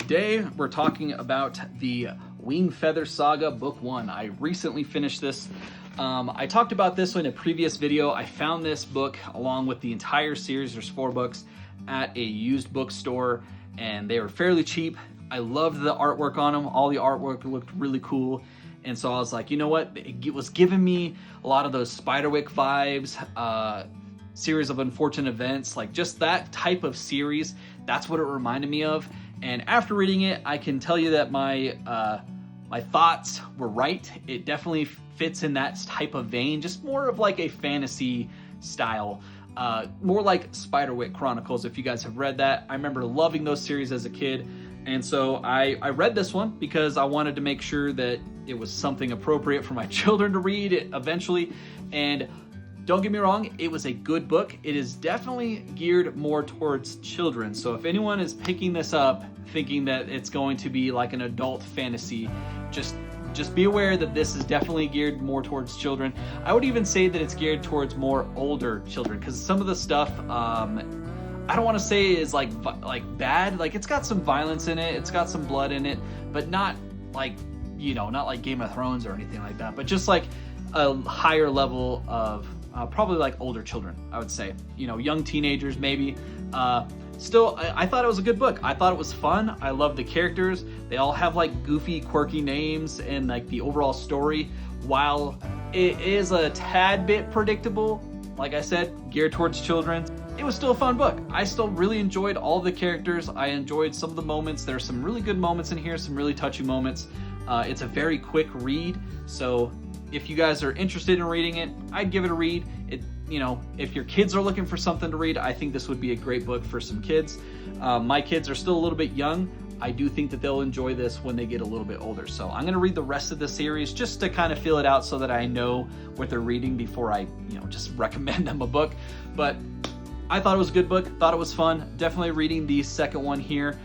Today we're talking about the Wing Feather Saga Book 1. I recently finished this. I talked about this in a previous video. I found this book along with the entire series, there's 4 books, at a used bookstore, and they were fairly cheap. I loved the artwork on them. All the artwork looked really cool. And so I was like, you know what? It was giving me a lot of those Spiderwick vibes, series of unfortunate events, like just that type of series. That's what it reminded me of. And after reading it, I can tell you that my thoughts were right. It definitely fits in that type of vein, just more of like a fantasy style. More like Spiderwick Chronicles, if you guys have read that. I remember loving those series as a kid. And so I read this one because I wanted to make sure that it was something appropriate for my children to read eventually. And don't get me wrong, it was a good book. It is definitely geared more towards children. So if anyone is picking this up thinking that it's going to be like an adult fantasy, just be aware that this is definitely geared more towards children. I would even say that it's geared towards more older children, because some of the stuff, I don't want to say is like bad. Like, it's got some violence in it, it's got some blood in it, but not like, you know, not like Game of Thrones or anything like that, but just like a higher level of probably like older children, I would say, you know, young teenagers maybe. Still, I thought it was a good book. I thought it was fun. I love the characters. They all have like goofy, quirky names, and like the overall story, while it is a tad bit predictable, like I said, geared towards children, it was still a fun book. I still really enjoyed all the characters. I enjoyed some of the moments. There's some really good moments in here, some really touchy moments. It's a very quick read, so if you guys are interested in reading it, I'd give it a read. You know, if your kids are looking for something to read, I think this would be a great book for some kids. My kids are still a little bit young. I do think that they'll enjoy this when they get a little bit older. So I'm gonna read the rest of the series just to kind of feel it out so that I know what they're reading before I, you know, just recommend them a book. But I thought it was a good book, thought it was fun. Definitely reading the second one here.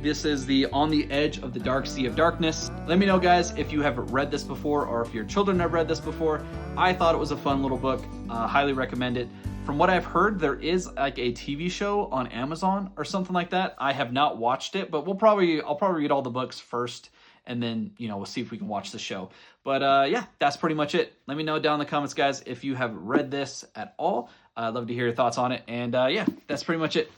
This is the On the Edge of the Dark Sea of Darkness. Let me know, guys, if you have read this before or if your children have read this before. I thought it was a fun little book. Highly recommend it. From what I've heard, there is like a TV show on Amazon or something like that. I have not watched it, but I'll probably read all the books first, and then, you know, we'll see if we can watch the show. But yeah, that's pretty much it. Let me know down in the comments, guys, if you have read this at all. I'd love to hear your thoughts on it. And yeah, that's pretty much it.